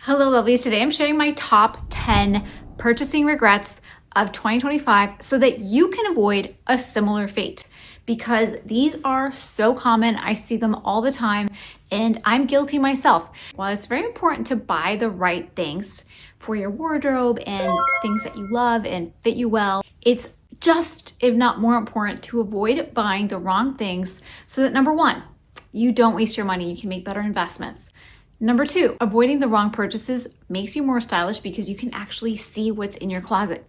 Hello lovelies, today I'm sharing my top 10 purchasing regrets of 2025 so that you can avoid a similar fate, because these are so common. I see them all the time and I'm guilty myself. While it's very important to buy the right things for your wardrobe and things that you love and fit you well, it's just, if not more important, to avoid buying the wrong things so that number one, you don't waste your money, you can make better investments. Number two, avoiding the wrong purchases makes you more stylish because you can actually see what's in your closet.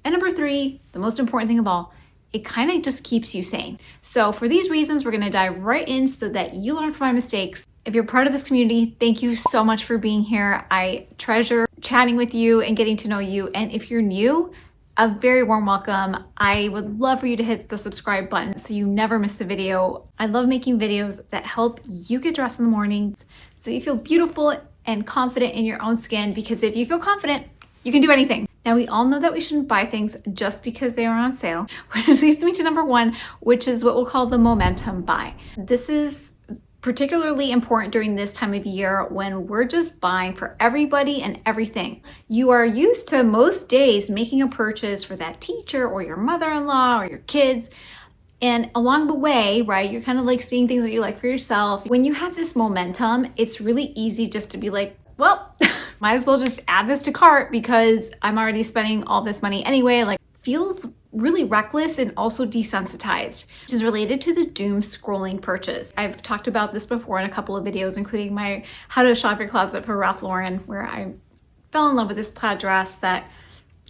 And number three, the most important thing of all, it kind of just keeps you sane. So for these reasons, we're gonna dive right in so that you learn from my mistakes. If you're part of this community, thank you so much for being here. I treasure chatting with you and getting to know you. And if you're new, a very warm welcome. I would love for you to hit the subscribe button so you never miss a video. I love making videos that help you get dressed in the mornings so you feel beautiful and confident in your own skin, because if you feel confident, you can do anything. Now, we all know that we shouldn't buy things just because they are on sale, which leads me to number one, which is what we'll call the momentum buy. This is particularly important during this time of year when we're just buying for everybody and everything. You are used to most days making a purchase for that teacher or your mother-in-law or your kids. And along the way, right, you're kind of like seeing things that you like for yourself. When you have this momentum, it's really easy just to be like, well, might as well just add this to cart because I'm already spending all this money anyway. Like, feels really reckless and also desensitized, which is related to the doom scrolling purchase. I've talked about this before in a couple of videos, including my How to Shop Your Closet for Ralph Lauren, where I fell in love with this plaid dress that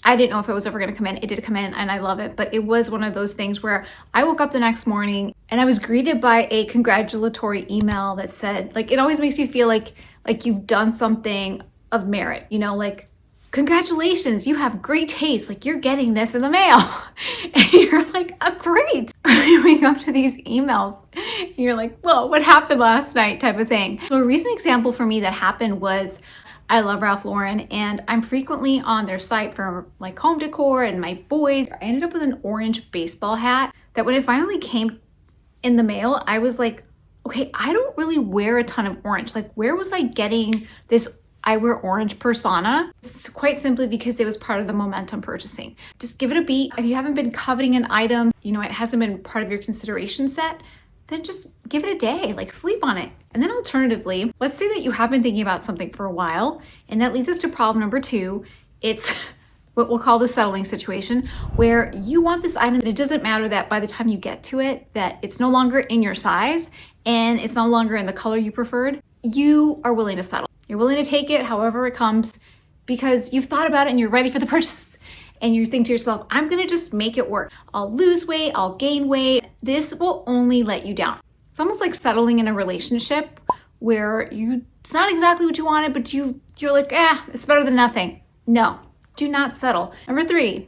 I didn't know if it was ever going to come in. It did come in and I love it, but it was one of those things where I woke up the next morning and I was greeted by a congratulatory email that said, like, it always makes you feel like you've done something of merit, you know, like, congratulations, you have great taste, like you're getting this in the mail. And you're like, oh, great. You wake up to these emails and you're like, whoa, what happened last night type of thing. So a recent example for me that happened was, I love Ralph Lauren and I'm frequently on their site for like home decor and my boys. I ended up with an orange baseball hat that when it finally came in the mail, I was like, okay, I don't really wear a ton of orange. Like, where was I getting this I wear orange persona? It's quite simply because it was part of the momentum purchasing. Just give it a beat. If you haven't been coveting an item, you know, it hasn't been part of your consideration set, then just give it a day, like sleep on it. And then alternatively, let's say that you have been thinking about something for a while, and that leads us to problem number two. It's what we'll call the settling situation, where you want this item, it doesn't matter that by the time you get to it, that it's no longer in your size and it's no longer in the color you preferred. You are willing to settle. You're willing to take it however it comes because you've thought about it and you're ready for the purchase. And you think to yourself, I'm gonna just make it work. I'll lose weight, I'll gain weight. This will only let you down. It's almost like settling in a relationship where it's not exactly what you wanted, but you're like, it's better than nothing. No, do not settle. Number three,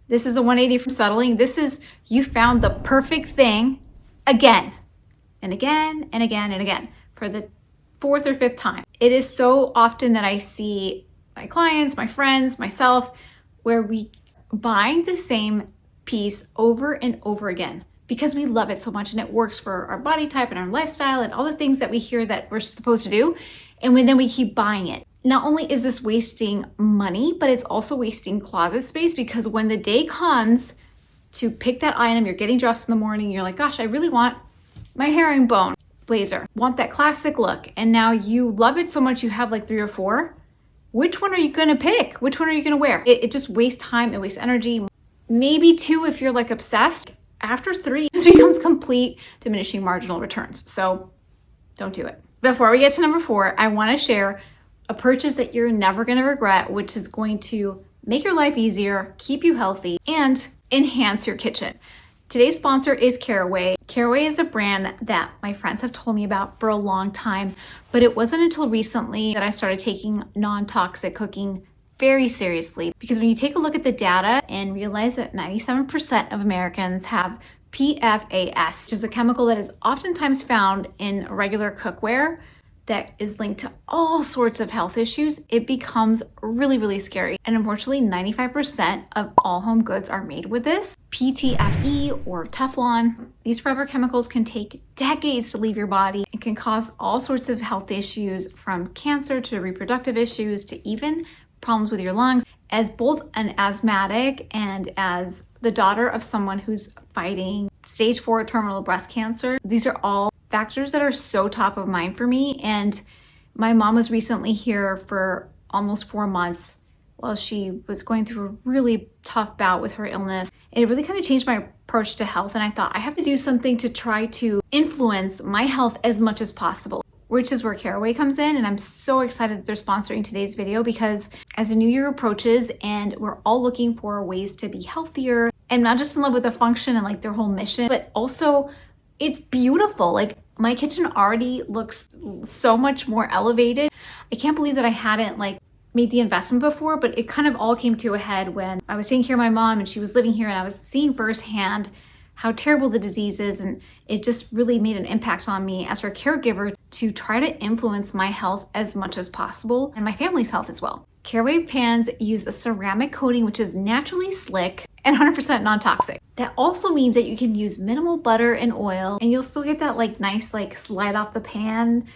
this is a 180 from settling. This is you found the perfect thing again and again and again and again for the fourth or fifth time. It is so often that I see my clients, my friends, myself, where we buying the same piece over and over again because we love it so much and it works for our body type and our lifestyle and all the things that we hear that we're supposed to do. And then we keep buying it. Not only is this wasting money, but it's also wasting closet space, because when the day comes to pick that item, you're getting dressed in the morning, you're like, gosh, I really want my herringbone blazer, want that classic look. And now you love it so much, you have like 3 or 4. Which one are you gonna pick? Which one are you gonna wear? It just wastes time, it wastes energy. Maybe 2 if you're like obsessed. After 3, this becomes complete diminishing marginal returns. So don't do it. Before we get to number 4, I wanna share a purchase that you're never gonna regret, which is going to make your life easier, keep you healthy, and enhance your kitchen. Today's sponsor is Caraway. Caraway is a brand that my friends have told me about for a long time, but it wasn't until recently that I started taking non-toxic cooking very seriously. Because when you take a look at the data and realize that 97% of Americans have PFAS, which is a chemical that is oftentimes found in regular cookware, that is linked to all sorts of health issues, it becomes really, really scary. And unfortunately, 95% of all home goods are made with this. PTFE or Teflon. These forever chemicals can take decades to leave your body and can cause all sorts of health issues, from cancer to reproductive issues to even problems with your lungs. As both an asthmatic and as the daughter of someone who's fighting stage 4 terminal breast cancer, these are all factors that are so top of mind for me. And my mom was recently here for almost 4 months while she was going through a really tough bout with her illness. It really kind of changed my approach to health, and I thought I have to do something to try to influence my health as much as possible, which is where Caraway comes in. And I'm so excited that they're sponsoring today's video, because as the new year approaches and we're all looking for ways to be healthier, and not just in love with the function and like their whole mission, but also it's beautiful. Like, my kitchen already looks so much more elevated. I can't believe that I hadn't like made the investment before, but it kind of all came to a head when I was taking care of my mom and she was living here, and I was seeing firsthand how terrible the disease is. And it just really made an impact on me as her caregiver to try to influence my health as much as possible, and my family's health as well. Caraway pans use a ceramic coating, which is naturally slick and 100% non-toxic. That also means that you can use minimal butter and oil, and you'll still get that like nice like slide off the pan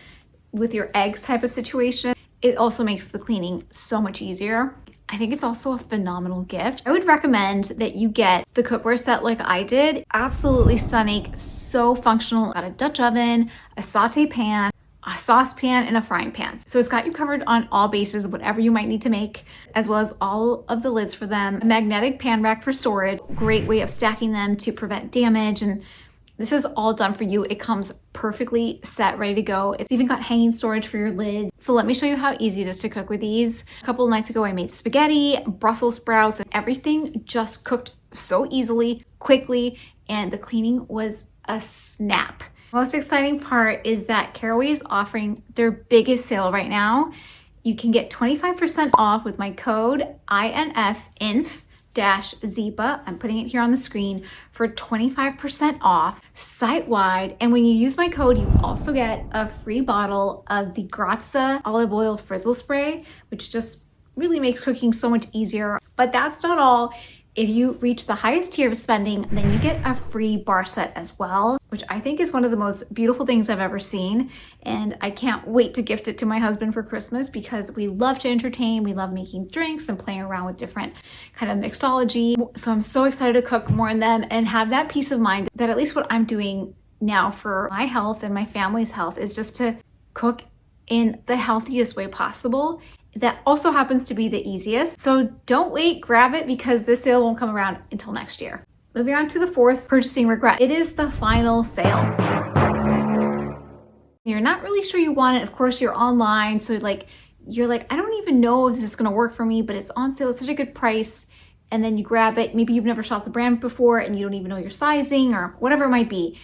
with your eggs type of situation. It also makes the cleaning so much easier. I think it's also a phenomenal gift. I would recommend that you get the cookware set like I did. Absolutely stunning, so functional. Got a Dutch oven, a saute pan, a saucepan, and a frying pan. So it's got you covered on all bases, whatever you might need to make, as well as all of the lids for them. A magnetic pan rack for storage, great way of stacking them to prevent damage. And this is all done for you. It comes perfectly set, ready to go. It's even got hanging storage for your lids. So let me show you how easy it is to cook with these. A couple of nights ago, I made spaghetti, Brussels sprouts, and everything just cooked so easily, quickly, and the cleaning was a snap. Most exciting part is that Caraway is offering their biggest sale right now. You can get 25% off with my code INF-ZEPA. I'm putting it here on the screen for 25% off site-wide. And when you use my code, you also get a free bottle of the Grazia olive oil frizzle spray, which just really makes cooking so much easier. But that's not all. If you reach the highest tier of spending, then you get a free bar set as well, which I think is one of the most beautiful things I've ever seen. And I can't wait to gift it to my husband for Christmas, because we love to entertain. We love making drinks and playing around with different kind of mixology. So I'm so excited to cook more in them and have that peace of mind that at least what I'm doing now for my health and my family's health is just to cook in the healthiest way possible. That also happens to be the easiest. So don't wait, grab it, because this sale won't come around until next year. Moving on to the fourth purchasing regret. It is the final sale. You're not really sure you want it. Of course, you're online. So you're like, I don't even know if this is going to work for me, but it's on sale. It's such a good price. And then you grab it. Maybe you've never shopped the brand before and you don't even know your sizing or whatever it might be.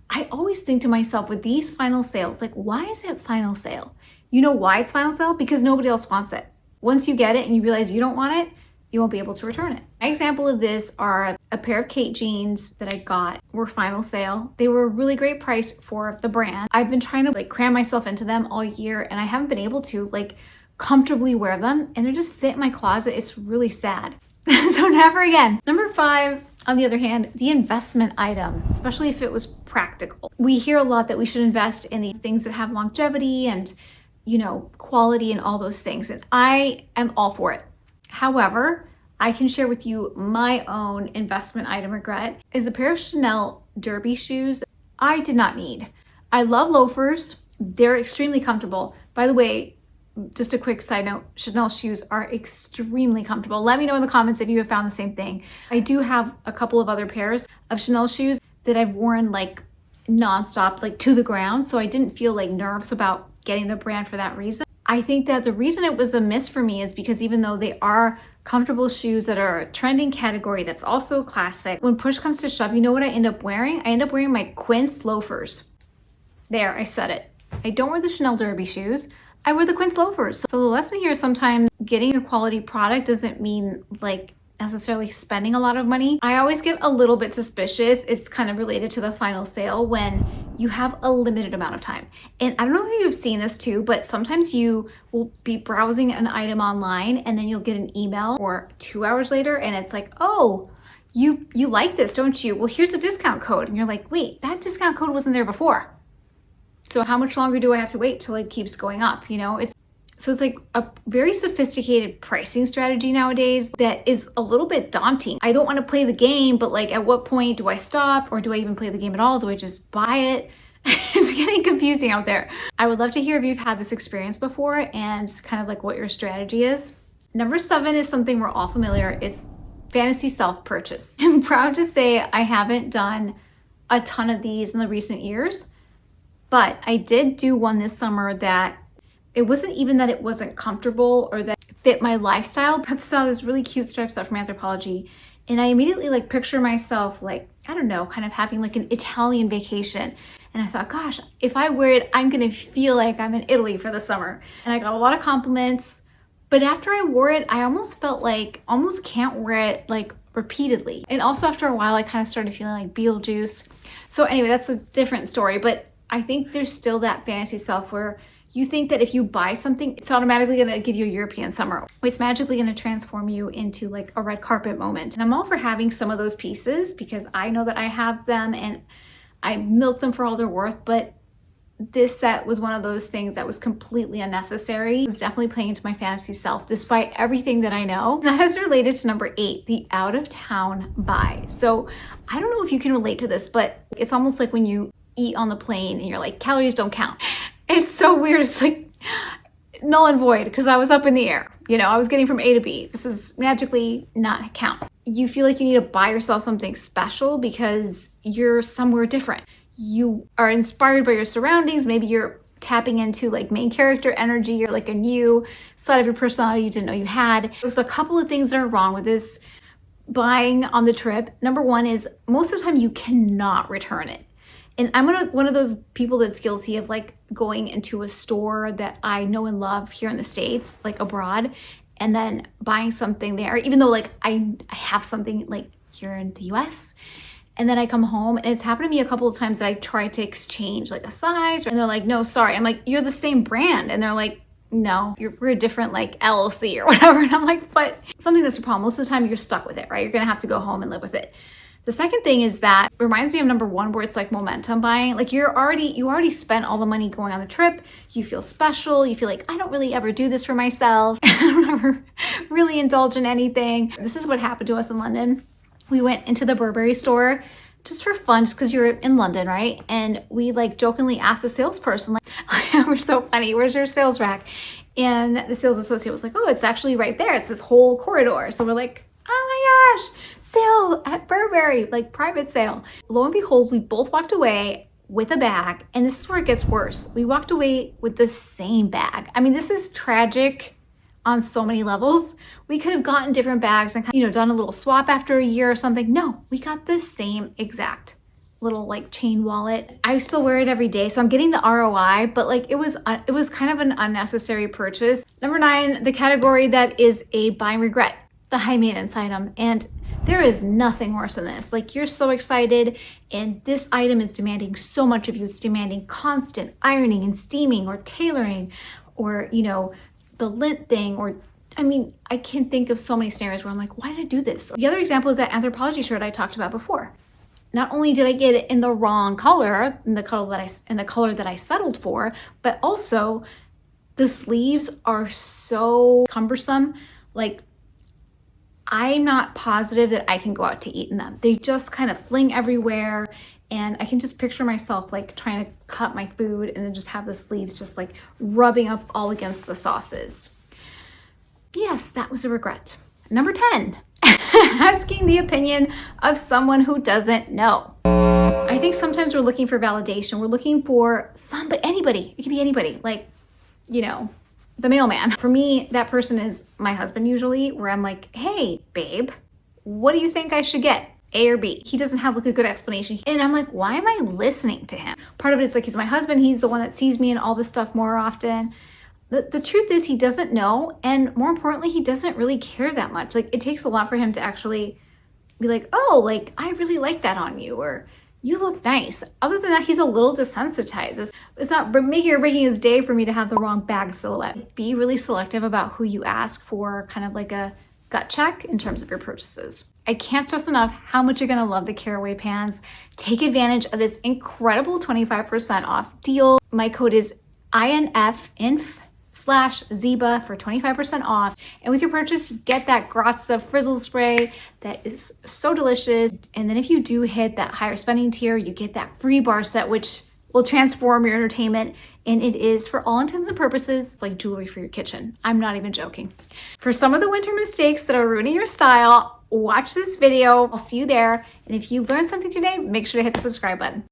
I always think to myself with these final sales, like, why is it final sale? You know why it's final sale? Because nobody else wants it. Once you get it and you realize you don't want it, you won't be able to return it. My example of this are a pair of Kate jeans that I got were final sale. They were a really great price for the brand. I've been trying to like cram myself into them all year, and I haven't been able to like comfortably wear them, and they're just sit in my closet. It's really sad. So never again. Number 5, on the other hand, the investment item, especially if it was practical. We hear a lot that we should invest in these things that have longevity and, you know, quality and all those things. And I am all for it. However, I can share with you my own investment item regret is a pair of Chanel derby shoes I did not need. I love loafers. They're extremely comfortable. By the way, just a quick side note, Chanel shoes are extremely comfortable. Let me know in the comments if you have found the same thing. I do have a couple of other pairs of Chanel shoes that I've worn like nonstop, like to the ground. So I didn't feel like nerves about getting the brand for that reason. I think that the reason it was a miss for me is because even though they are comfortable shoes that are a trending category that's also classic, when push comes to shove, you know what I end up wearing? I end up wearing my Quince loafers. There, I said it. I don't wear the Chanel derby shoes. I wear the Quince loafers. So the lesson here is sometimes getting a quality product doesn't mean like necessarily spending a lot of money. I always get a little bit suspicious. It's kind of related to the final sale when you have a limited amount of time. And I don't know if you've seen this too, but sometimes you will be browsing an item online and then you'll get an email or 2 hours later and it's like, oh, you like this, don't you? Well, here's a discount code. And you're like, wait, that discount code wasn't there before. So how much longer do I have to wait till it keeps going up? You know, so it's like a very sophisticated pricing strategy nowadays that is a little bit daunting. I don't want to play the game, but like at what point do I stop, or do I even play the game at all? Do I just buy it? It's getting confusing out there. I would love to hear if you've had this experience before and kind of like what your strategy is. Number 7 is something we're all familiar. It's fantasy self-purchase. I'm proud to say I haven't done a ton of these in the recent years, but I did do one this summer that it wasn't even that it wasn't comfortable or that it fit my lifestyle. I saw this really cute striped stuff from Anthropologie, and I immediately like picture myself like, I don't know, kind of having like an Italian vacation. And I thought, gosh, if I wear it, I'm gonna feel like I'm in Italy for the summer. And I got a lot of compliments, but after I wore it, I almost felt like almost can't wear it like repeatedly. And also after a while, I kind of started feeling like Beetlejuice. So anyway, that's a different story, but I think there's still that fantasy self where you think that if you buy something, it's automatically gonna give you a European summer. It's magically gonna transform you into like a red carpet moment. And I'm all for having some of those pieces because I know that I have them and I milk them for all they're worth, but this set was one of those things that was completely unnecessary. It was definitely playing into my fantasy self despite everything that I know. That is related to number 8, the out of town buy. So I don't know if you can relate to this, but it's almost like when you eat on the plane and you're like, calories don't count. It's so weird. It's like null and void because I was up in the air. You know, I was getting from A to B. This is magically not count. You feel like you need to buy yourself something special because you're somewhere different. You are inspired by your surroundings. Maybe you're tapping into like main character energy or like a new side of your personality you didn't know you had. There's a couple of things that are wrong with this buying on the trip. Number 1 is most of the time you cannot return it. And I'm one of those people that's guilty of like going into a store that I know and love here in the States, like abroad, and then buying something there, even though like I have something like here in the US. And then I come home and it's happened to me a couple of times that I tried to exchange like a size and they're like, no, sorry. I'm like, you're the same brand. And they're like, no, we're a different like LLC or whatever. And I'm like, but something that's a problem. Most of the time you're stuck with it, right? You're gonna have to go home and live with it. The second thing is that it reminds me of number 1 where it's like momentum buying. Like you already spent all the money going on the trip. You feel special. You feel like I don't really ever do this for myself. I don't ever really indulge in anything. This is what happened to us in London. We went into the Burberry store just for fun, just because you're in London, right? And we like jokingly asked the salesperson, like, we're so funny, where's your sales rack? And the sales associate was like, oh, it's actually right there. It's this whole corridor. So we're like, oh my gosh, sale at Burberry, like private sale. Lo and behold, we both walked away with a bag. And this is where it gets worse. We walked away with the same bag. I mean, this is tragic on so many levels. We could have gotten different bags and, you know, done a little swap after a year or something. No, we got the same exact little like chain wallet. I still wear it every day, so I'm getting the ROI, but like it was kind of an unnecessary purchase. Number 9, the category that is a buy and regret, the high maintenance item. And there is nothing worse than this. Like you're so excited and this item is demanding so much of you. It's demanding constant ironing and steaming or tailoring or, you know, the lint thing, or I mean, I can think of so many scenarios where I'm like, why did I do this? The other example is that Anthropologie shirt I talked about before. Not only did I get it in the wrong color, in the color that I settled for, but also the sleeves are so cumbersome. Like I'm not positive that I can go out to eat in them. They just kind of fling everywhere. And I can just picture myself like trying to cut my food and then just have the sleeves just like rubbing up all against the sauces. Yes, that was a regret. Number 10, asking the opinion of someone who doesn't know. I think sometimes we're looking for validation. We're looking for anybody. It can be anybody, like, you know, the mailman. For me, that person is my husband usually, where I'm like, hey, babe, what do you think I should get? A or B. He doesn't have like a good explanation. And I'm like, why am I listening to him? Part of it is like, he's my husband. He's the one that sees me in all this stuff more often. The truth is he doesn't know. And more importantly, he doesn't really care that much. Like it takes a lot for him to actually be like, oh, like I really like that on you. Or, you look nice. Other than that, he's a little desensitized. It's not making or breaking his day for me to have the wrong bag silhouette. Be really selective about who you ask for kind of like a gut check in terms of your purchases. I can't stress enough how much you're gonna love the Caraway pans. Take advantage of this incredible 25% off deal. My code is INF/Zeba for 25% off. And with your purchase, you get that Grazia frizzle spray that is so delicious. And then if you do hit that higher spending tier, you get that free bar set, which will transform your entertainment. And it is, for all intents and purposes, it's like jewelry for your kitchen. I'm not even joking. For some of the winter mistakes that are ruining your style, watch this video. I'll see you there. And if you learned something today, make sure to hit the subscribe button.